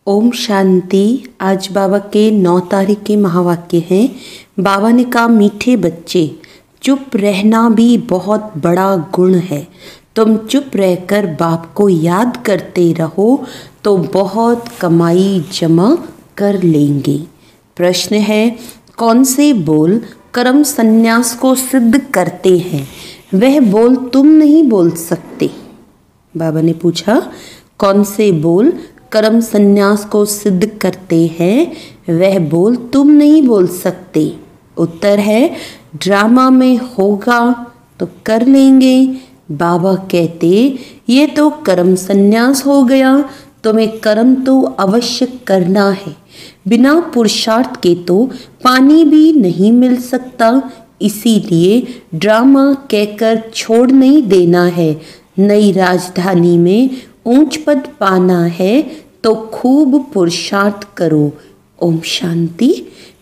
ओम शांति। आज बाबा के 9 तारीख के महावाक्य हैं। बाबा ने कहा, मीठे बच्चे, चुप रहना भी बहुत बड़ा गुण है। तुम चुप रहकर बाप को याद करते रहो तो बहुत कमाई जमा कर लेंगे। प्रश्न है, कौन से बोल कर्म संन्यास को सिद्ध करते हैं? वह बोल तुम नहीं बोल सकते। बाबा ने पूछा, कौन से बोल कर्म संन्यास को सिद्ध करते हैं? वह बोल तुम नहीं बोल सकते। उत्तर है, ड्रामा में होगा तो कर लेंगे। बाबा कहते, ये तो कर्म संन्यास हो गया, तुम्हें कर्म तो अवश्य करना है। बिना पुरुषार्थ के तो पानी भी नहीं मिल सकता, इसीलिए ड्रामा कहकर छोड़ नहीं देना है। नई राजधानी में ऊंच पद पाना है तो खूब पुरुषार्थ करो। ओम शांति।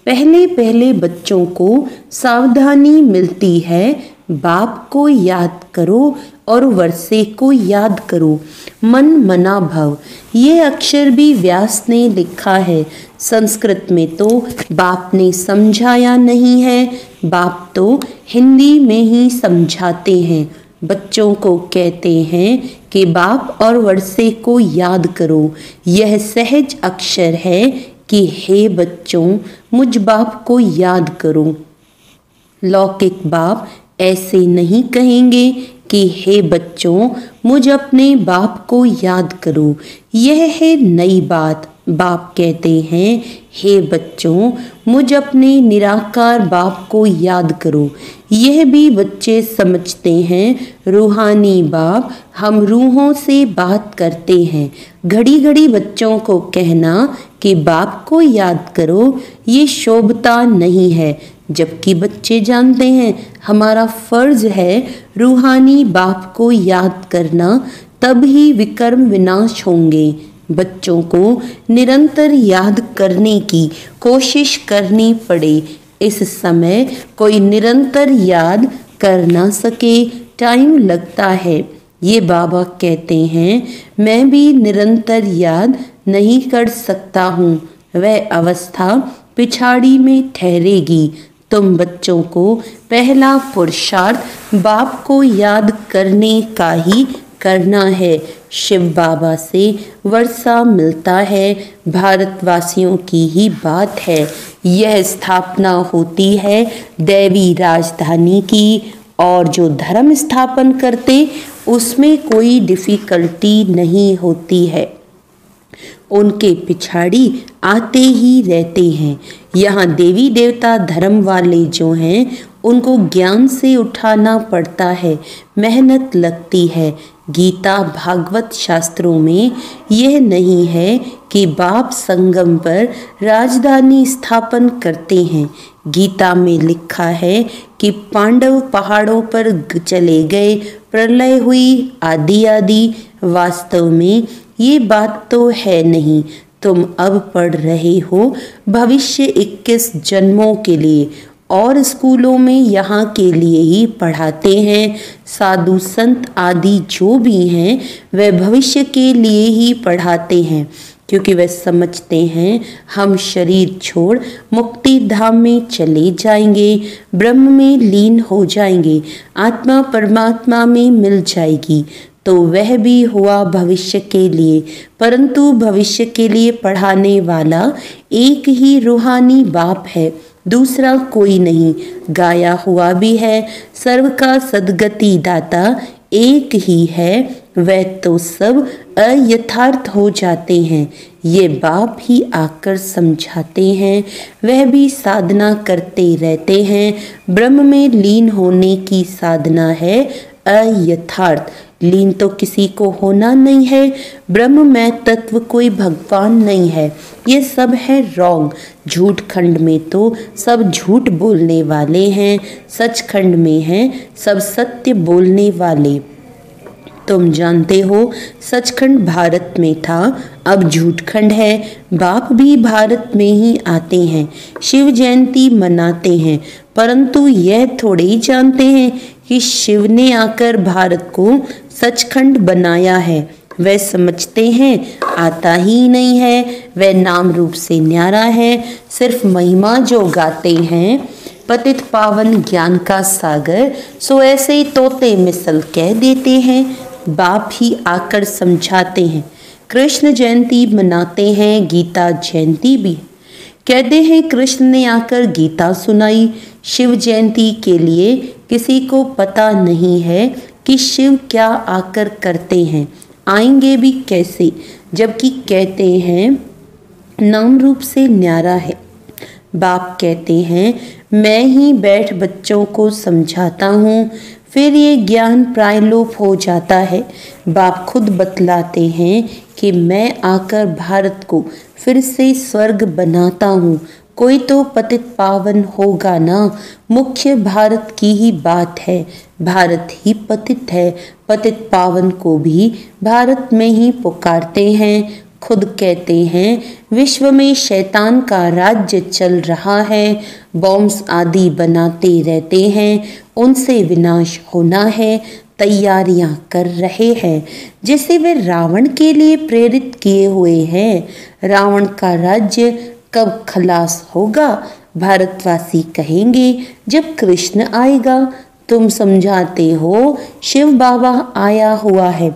पहले पहले बच्चों को सावधानी मिलती है। बाप को याद करो और वर्षे को याद करो। मन मना भव, ये अक्षर भी व्यास ने लिखा है। संस्कृत में तो बाप ने समझाया नहीं है, बाप तो हिंदी में ही समझाते हैं। बच्चों को कहते हैं कि बाप और वर्षे को याद करो। यह सहज अक्षर है कि हे बच्चों, मुझ बाप को याद करो। लौकिक बाप ऐसे नहीं कहेंगे कि हे बच्चों, मुझ अपने बाप को याद करो। यह है नई बात। बाप कहते हैं, हे बच्चों, मुझ अपने निराकार बाप को याद करो। यह भी बच्चे समझते हैं, रूहानी बाप हम रूहों से बात करते हैं। घड़ी घड़ी बच्चों को कहना कि बाप को याद करो, ये शोभता नहीं है। जबकि बच्चे जानते हैं हमारा फर्ज है रूहानी बाप को याद करना, तब ही विकर्म विनाश होंगे। बच्चों को निरंतर याद करने की कोशिश करनी पड़े। इस समय कोई निरंतर याद कर ना सके, टाइम लगता है। ये बाबा कहते हैं, मैं भी निरंतर याद नहीं कर सकता हूँ। वह अवस्था पिछाड़ी में ठहरेगी। तुम बच्चों को पहला पुरुषार्थ बाप को याद करने का ही करना है। शिव बाबा से वर्षा मिलता है, भारतवासियों की ही बात है। यह स्थापना होती है दैवी राजधानी की, और जो धर्म स्थापन करते उसमें कोई डिफिकल्टी नहीं होती है। उनके पिछाड़ी आते ही रहते हैं। यहाँ देवी देवता धर्म वाले जो हैं उनको ज्ञान से उठाना पड़ता है, मेहनत लगती है। गीता भागवत शास्त्रों में यह नहीं है कि बाप संगम पर राजधानी स्थापन करते हैं। गीता में लिखा है कि पांडव पहाड़ों पर चले गए, प्रलय हुई, आदि आदि। वास्तव में ये बात तो है नहीं। तुम अब पढ़ रहे हो भविष्य 21 जन्मों के लिए, और स्कूलों में यहाँ के लिए ही पढ़ाते हैं। साधु संत आदि जो भी हैं वे भविष्य के लिए ही पढ़ाते हैं, क्योंकि वे समझते हैं हम शरीर छोड़ मुक्ति धाम में चले जाएंगे, ब्रह्म में लीन हो जाएंगे, आत्मा परमात्मा में मिल जाएगी। तो वह भी हुआ भविष्य के लिए, परंतु भविष्य के लिए पढ़ाने वाला एक ही रूहानी बाप है, दूसरा कोई नहीं। गाया हुआ भी है, सर्व का सद्गति दाता एक ही है, वह तो सब अयथार्थ हो जाते हैं। ये बाप ही आकर समझाते हैं। वह भी साधना करते रहते हैं। ब्रह्म में लीन होने की साधना है अयथार्थ। लीन तो किसी को होना नहीं है। ब्रह्म में तत्व कोई भगवान नहीं है। ये सब है रॉन्ग। झूठ खंड में तो सब झूठ बोलने वाले हैं, सच खंड में हैं सब सत्य बोलने वाले। तुम जानते हो सचखंड भारत में था, अब झूठखंड है। बाप भी भारत में ही आते हैं, शिव जयंती मनाते हैं, परंतु यह थोड़े ही जानते हैं कि शिव ने आकर भारत को सचखंड बनाया है। वह समझते हैं आता ही नहीं है, वह नाम रूप से न्यारा है, सिर्फ महिमा जो गाते हैं, पतित पावन ज्ञान का सागर, सो ऐसे ही तोते मिसल कह देते हैं, बाप ही आकर समझाते हैं। कृष्ण जयंती मनाते हैं, गीता जयंती भी कहते हैं, कृष्ण ने आकर गीता सुनाई। शिव जयंती के लिए किसी को पता नहीं है कि शिव क्या आकर करते हैं, आएंगे भी कैसे, जबकि कहते हैं नाम रूप से न्यारा है। बाप कहते हैं मैं ही बैठ बच्चों को समझाता हूँ, फिर ये ज्ञान प्रायलोप हो जाता है। बाप खुद बतलाते हैं कि मैं आकर भारत को फिर से स्वर्ग बनाता हूँ, कोई तो पतित पावन होगा ना। मुख्य भारत की ही बात है, भारत ही पतित है, पतित पावन को भी भारत में ही पुकारते हैं। खुद कहते हैं विश्व में शैतान का राज्य चल रहा है, बॉम्ब्स आदि बनाते रहते हैं, उनसे विनाश होना है, तैयारियां कर रहे हैं, जिसे वे रावण के लिए प्रेरित किए हुए हैं। रावण का राज्य कब खलास होगा, भारतवासी कहेंगे जब कृष्ण आएगा। तुम समझाते हो शिव बाबा आया हुआ है,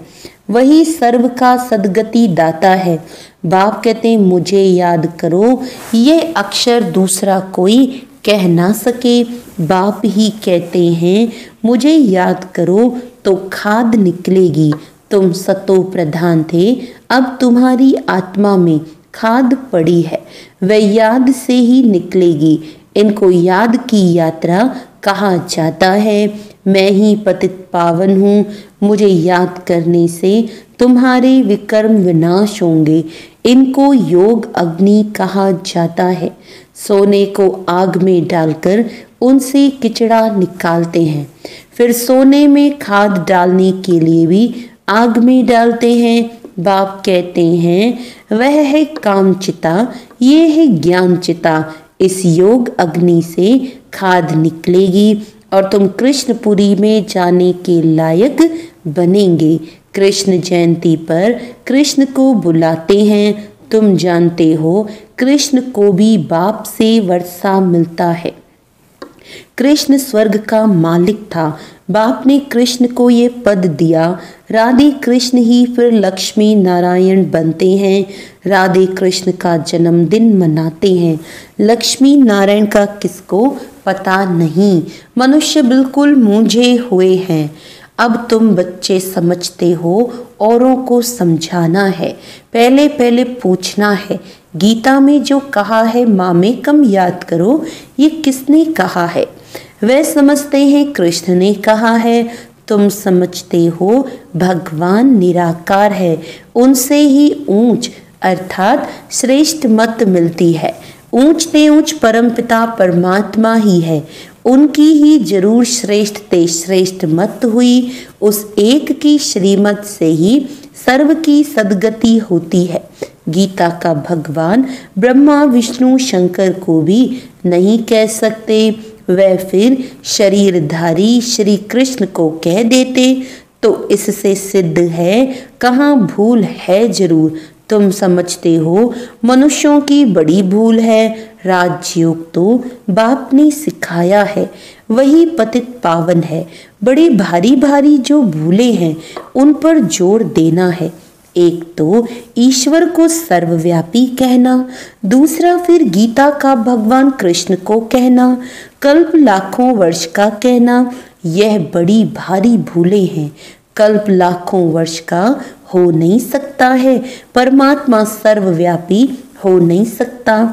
वही सर्व का सदगति दाता है। बाप कहते मुझे याद करो, ये अक्षर दूसरा कोई कह ना सके। बाप ही कहते हैं मुझे याद करो तो खाद निकलेगी। तुम सतो प्रधान थे, अब तुम्हारी आत्मा में खाद पड़ी है, वह याद से ही निकलेगी। इनको याद की यात्रा कहा जाता है। मैं ही पतित पावन हूँ, मुझे याद करने से तुम्हारे विकर्म विनाश होंगे। इनको योग अग्नि कहा जाता है। सोने को आग में डालकर उनसे किचड़ा निकालते हैं, फिर सोने में खाद डालने के लिए भी आग में डालते हैं। बाप कहते हैं वह है कामचिता, ये है ज्ञानचिता। इस योग अग्नि से खाद निकलेगी और तुम कृष्णपुरी में जाने के लायक बनेंगे। कृष्ण जयंती पर कृष्ण को बुलाते हैं। तुम जानते हो कृष्ण को भी बाप से वर्षा मिलता है। कृष्ण स्वर्ग का मालिक था, बाप ने कृष्ण को ये पद दिया। राधे कृष्ण ही फिर लक्ष्मी नारायण बनते हैं। राधे कृष्ण का जन्मदिन मनाते हैं, लक्ष्मी नारायण का किसको पता नहीं। मनुष्य बिल्कुल मूंझे हुए हैं। अब तुम बच्चे समझते हो, औरों को समझाना है। पहले पहले पूछना है गीता में जो कहा है माँ में कम याद करो, ये किसने कहा है। वे समझते हैं कृष्ण ने कहा है। तुम समझते हो भगवान निराकार है, उनसे ही ऊंच अर्थात श्रेष्ठ मत मिलती है। ऊंच ते ऊंच परमपिता परमात्मा ही है, उनकी ही जरूर श्रेष्ठ ते श्रेष्ठ मत हुई। उस एक की श्रीमत से ही सर्व की सदगति होती है। गीता का भगवान ब्रह्मा विष्णु शंकर को भी नहीं कह सकते, वह फिर शरीरधारी श्री कृष्ण को कह देते तो इससे सिद्ध है कहाँ भूल है जरूर। तुम समझते हो मनुष्यों की बड़ी भूल है। राजयोग तो बाप ने सिखाया है, वही पतित पावन है। बड़ी भारी भारी जो भूले हैं उन पर जोर देना है। एक तो ईश्वर को सर्वव्यापी कहना, दूसरा फिर गीता का भगवान कृष्ण को कहना, कल्प लाखों वर्ष का कहना, यह बड़ी भारी भूले हैं। कल्प लाखों वर्ष का हो नहीं सकता है, परमात्मा सर्वव्यापी हो नहीं सकता।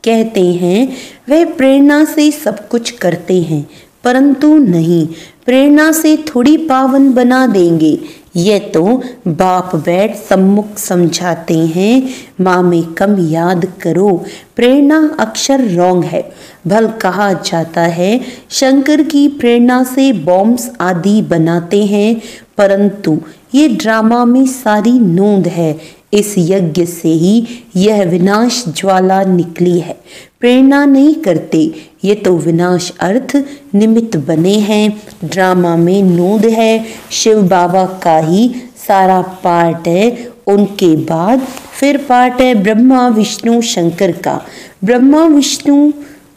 कहते हैं वह प्रेरणा से सब कुछ करते हैं, परंतु नहीं, प्रेरणा से थोड़ी पावन बना देंगे। ये तो बाप बैठ सम्मुख समझाते हैं, माँ में कम याद करो। प्रेरणा अक्षर रॉन्ग है। भल कहा जाता है शंकर की प्रेरणा से बॉम्ब्स आदि बनाते हैं, परंतु ये ड्रामा में सारी नोंद है। इस यज्ञ से ही यह विनाश ज्वाला निकली है। प्रेरणा नहीं करते, ये तो विनाश अर्थ निमित्त बने हैं। ड्रामा में नोंद है, शिव बाबा का ही सारा पार्ट है। उनके बाद फिर पार्ट है ब्रह्मा विष्णु शंकर का।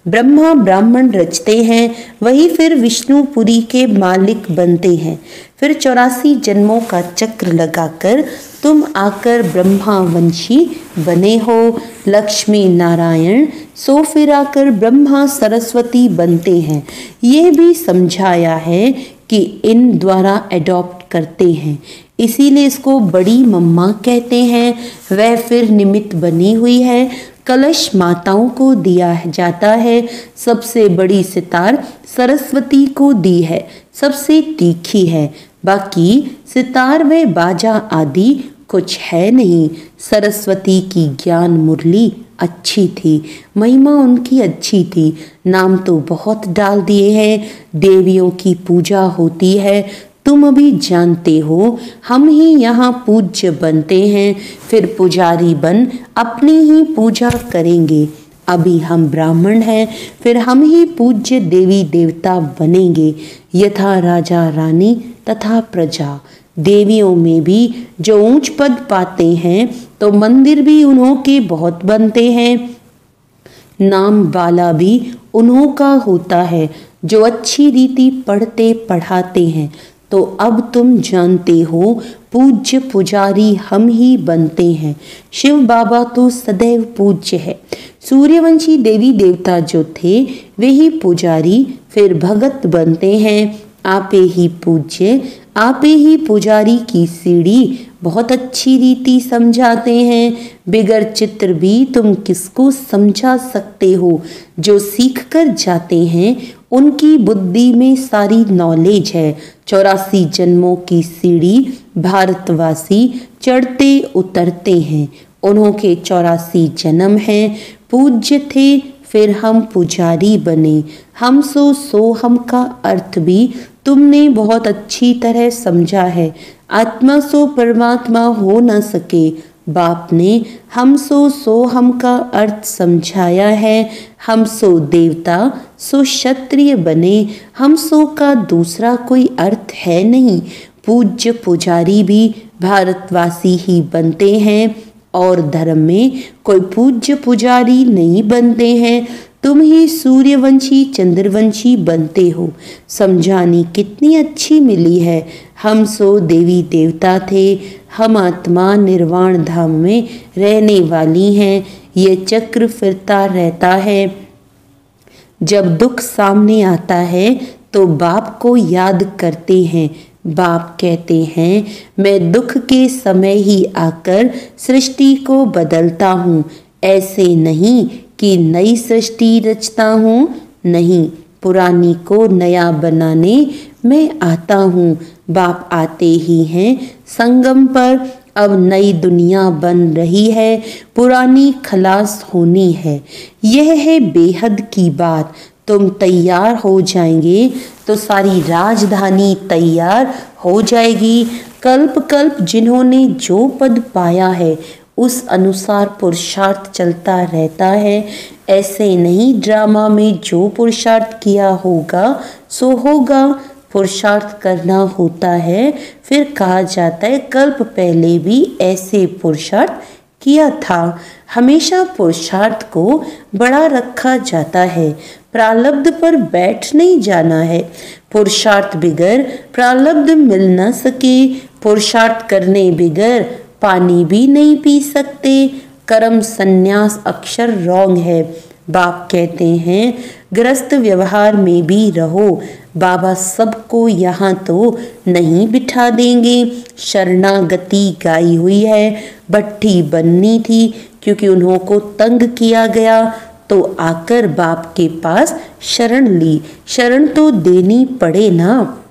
ब्रह्मा ब्राह्मण रचते हैं, वही फिर विष्णुपुरी के मालिक बनते हैं। फिर 84 जन्मों का चक्र लगाकर तुम आकर ब्रह्मावंशी बने हो, लक्ष्मी नारायण, सो फिर आकर ब्रह्मा सरस्वती बनते हैं। ये भी समझाया है कि इन द्वारा एडॉप्ट करते हैं, इसीलिए इसको बड़ी मम्मा कहते हैं। वह फिर निमित्त बनी हुई है। कलश माताओं को दिया जाता है। सबसे बड़ी सितार सरस्वती को दी है, सबसे तीखी है। बाकी सितार में बाजा आदि कुछ है नहीं। सरस्वती की ज्ञान मुरली अच्छी थी, महिमा उनकी अच्छी थी। नाम तो बहुत डाल दिए हैं। देवियों की पूजा होती है, तुम अभी जानते हो। हम ही यहाँ पूज्य बनते हैं, फिर पुजारी बन अपनी ही पूजा करेंगे। अभी हम ब्राह्मण हैं, फिर हम ही पूज्य देवी देवता बनेंगे। यथा राजा रानी तथा प्रजा। देवियों में भी जो ऊंच पद पाते हैं, तो मंदिर भी उन्हों के बहुत बनते हैं। नाम वाला भी उन्हों का होता है, जो अच्छी रीति पढ़ते पढ़ाते हैं। तो अब तुम जानते हो, पूज्य पुजारी हम ही बनते हैं। शिव बाबा तो सदैव पूज्य है। सूर्यवंशी देवी देवता जो थे, वे ही पुजारी फिर भगत बनते हैं। आपे ही पूज्य, आपे ही पुजारी की सीढ़ी बहुत अच्छी रीति समझाते हैं। बिगर चित्र भी तुम किसको समझा सकते हो। जो सीख कर जाते हैं, उनकी बुद्धि में सारी नॉलेज है। 84 जन्मों की सीढ़ी भारतवासी चढ़ते उतरते हैं। उन्हों के 84 जन्म हैं। पूज्य थे, फिर हम पुजारी बने। हम सो हम का अर्थ भी तुमने बहुत अच्छी तरह समझा है। आत्मा सो परमात्मा हो न सके। बाप ने हम सो हम का अर्थ समझाया है। हम सो देवता सो क्षत्रिय बने। हम सो का दूसरा कोई अर्थ है नहीं। पूज्य पुजारी भी भारतवासी ही बनते हैं, और धर्म में कोई पूज्य पुजारी नहीं बनते हैं। तुम ही सूर्यवंशी चंद्रवंशी बनते हो। समझानी कितनी अच्छी मिली है। हम सो देवी देवता थे, हम आत्मा निर्वाण धाम में रहने वाली हैं। ये चक्र फिरता रहता है। जब दुख सामने आता है तो बाप को याद करते हैं। बाप कहते हैं, मैं दुख के समय ही आकर सृष्टि को बदलता हूँ। ऐसे नहीं कि नई सृष्टि रचता हूँ, नहीं, पुरानी को नया बनाने मैं आता हूँ। बाप आते ही हैं संगम पर। अब नई दुनिया बन रही है, पुरानी खलास होनी है। यह है बेहद की बात। तुम तैयार हो जाएंगे तो सारी राजधानी तैयार हो जाएगी। कल्प कल्प जिन्होंने जो पद पाया है, उस अनुसार पुरुषार्थ चलता रहता है। ऐसे नहीं ड्रामा में जो पुरुषार्थ किया होगा सो होगा। पुरुषार्थ करना होता है। फिर कहा जाता है कल्प पहले भी ऐसे पुरुषार्थ किया था। हमेशा पुरुषार्थ को बड़ा रखा जाता है। प्रारब्ध पर बैठ नहीं जाना है। पुरुषार्थ बिगर प्रारब्ध मिल न सके। पुरुषार्थ करने बिगर पानी भी नहीं पी सकते। कर्म संन्यास अक्षर रॉन्ग है। बाप कहते हैं गृहस्थ व्यवहार में भी रहो। बाबा सबको यहाँ तो नहीं बिठा देंगे। शरणागति गाई हुई है। भट्ठी बननी थी, क्योंकि उन्हों को तंग किया गया, तो आकर बाप के पास शरण ली। शरण तो देनी पड़े ना।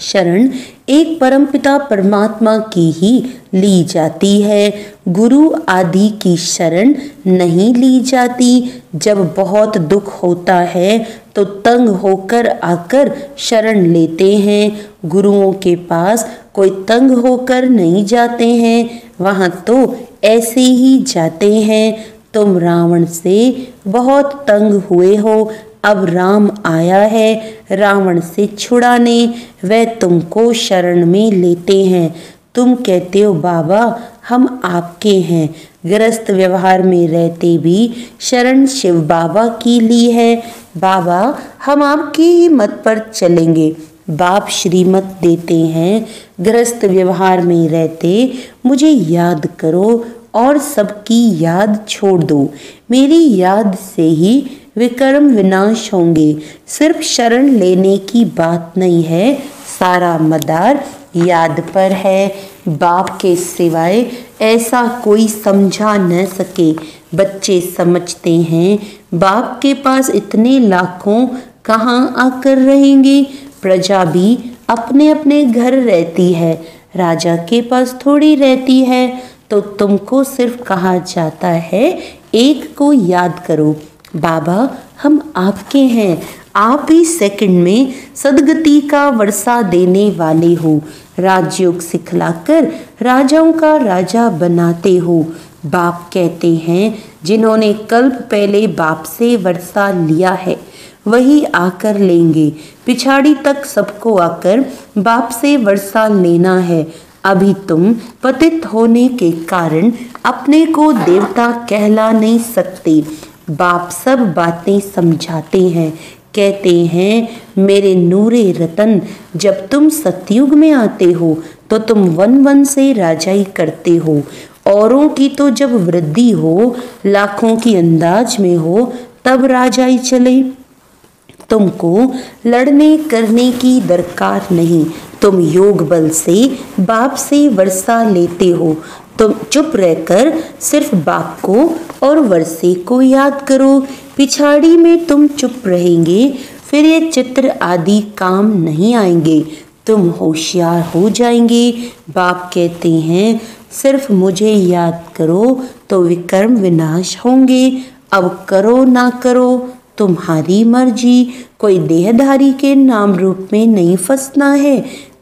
शरण एक परमपिता परमात्मा की ही ली जाती है। गुरु आदि की शरण नहीं ली जाती। जब बहुत दुख होता है तो तंग होकर आकर शरण लेते हैं। गुरुओं के पास कोई तंग होकर नहीं जाते हैं, वहाँ तो ऐसे ही जाते हैं। तुम रावण से बहुत तंग हुए हो, अब राम आया है रावण से छुड़ाने। वह तुमको शरण में लेते हैं। तुम कहते हो बाबा हम आपके हैं, गृहस्थ व्यवहार में रहते भी शरण शिव बाबा की ली है। बाबा हम आपकी ही मत पर चलेंगे। बाप श्रीमत देते हैं, गृहस्थ व्यवहार में रहते मुझे याद करो और सबकी याद छोड़ दो। मेरी याद से ही विकर्म विनाश होंगे। सिर्फ शरण लेने की बात नहीं है, सारा मदार याद पर है। बाप के सिवाय ऐसा कोई समझा न सके। बच्चे समझते हैं बाप के पास इतने लाखों कहाँ आकर रहेंगे। प्रजा भी अपने अपने घर रहती है, राजा के पास थोड़ी रहती है। तो तुमको सिर्फ कहा जाता है एक को याद करो। बाबा हम आपके हैं, आप ही सेकंड में सदगति का वर्षा देने वाले हो। राजयोग सिखलाकर राजाओं का राजा बनाते हो। बाप कहते हैं जिन्होंने कल्प पहले बाप से वर्षा लिया है वही आकर लेंगे। पिछाड़ी तक सबको आकर बाप से वर्षा लेना है। अभी तुम पतित होने के कारण अपने को देवता कहला नहीं सकते। बाप सब बातें समझाते हैं, कहते हैं मेरे नूरे रतन, जब तुम सतयुग में आते हो तो तुम वन वन से राजाई करते हो। औरों की तो जब वृद्धि हो, लाखों की अंदाज में हो, तब राजाई चले। तुमको लड़ने करने की दरकार नहीं, तुम योग बल से बाप से वर्षा लेते हो। तुम चुप रहकर सिर्फ बाप को और वर्षे को याद करो। पिछाड़ी में तुम चुप रहेंगे, फिर ये चित्र आदि काम नहीं आएंगे, तुम होशियार हो जाएंगे। बाप कहते हैं सिर्फ मुझे याद करो तो विकर्म विनाश होंगे। अब करो ना करो तुम्हारी मर्जी, कोई देहधारी के नाम रूप में नहीं फंसना है।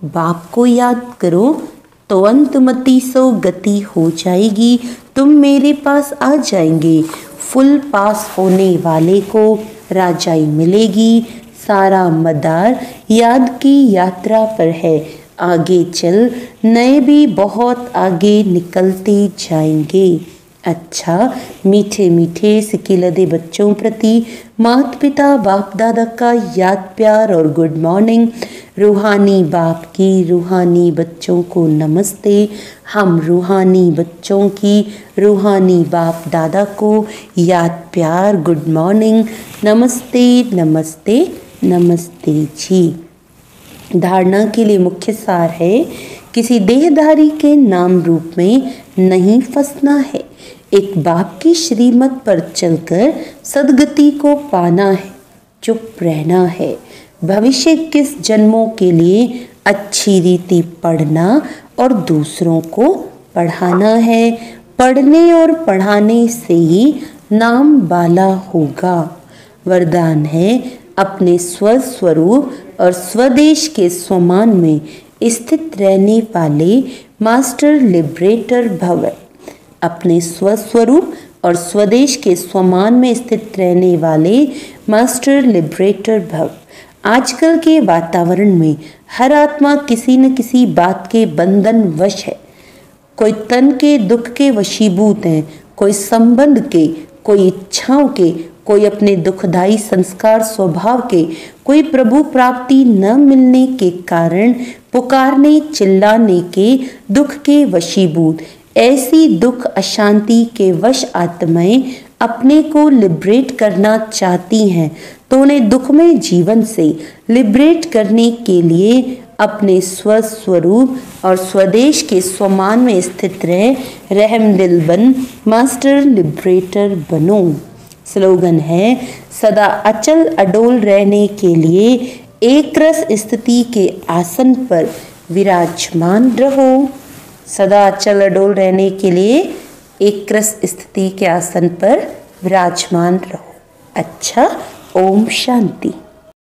बाप को याद करो तो अंतमति सो गति हो जाएगी, तुम मेरे पास आ जाएंगे। फुल पास होने वाले को राजाई मिलेगी। सारा मदार याद की यात्रा पर है, आगे चल नए भी बहुत आगे निकलते जाएंगे। अच्छा मीठे मीठे सिकिलदे बच्चों प्रति माता पिता बाप दादा का याद प्यार और गुड मॉर्निंग। रूहानी बाप की रूहानी बच्चों को नमस्ते। हम रूहानी बच्चों की रूहानी बाप दादा को याद प्यार गुड मॉर्निंग। नमस्ते नमस्ते नमस्ते जी। धारणा के लिए मुख्य सार है, किसी देहधारी के नाम रूप में नहीं फंसना है। एक बाप की श्रीमत पर चलकर सदगति को पाना है, चुप रहना है। भविष्य किस जन्मों के लिए अच्छी रीति पढ़ना और दूसरों को पढ़ाना है। पढ़ने और पढ़ाने से ही नाम बाला होगा। वरदान है, अपने स्वस्वरूप और स्वदेश के स्वमान में स्थित रहने वाले मास्टर लिबरेटर भव। अपने स्वस्वरूप और स्वदेश के स्वमान में स्थित रहने वाले मास्टर लिबरेटर भव। आजकल के वातावरण में हर आत्मा किसी न किसी बात के बंधन वश है। कोई तन के दुख के वशीभूत हैं, कोई संबंध के, कोई इच्छाओं के, कोई अपने दुखदायी संस्कार स्वभाव के, कोई प्रभु प्राप्ति न मिलने के कारण पुकारने चिल्लाने के दुख के वशीभूत। ऐसी दुख अशांति के वश आत्माएं अपने को लिबरेट करना चाहती हैं, तो उन्हें दुखमय जीवन से लिबरेट करने के लिए अपने स्वस्वरूप और स्वदेश के स्वमान में स्थित रह रहमदिल बन मास्टर लिबरेटर बनो। स्लोगन है, सदा अचल अडोल रहने के लिए एक रस स्थिति के आसन पर विराजमान रहो। सदा अचल अडोल रहने के लिए एक रस स्थिति के आसन पर विराजमान रहो। अच्छा, ओम शांति।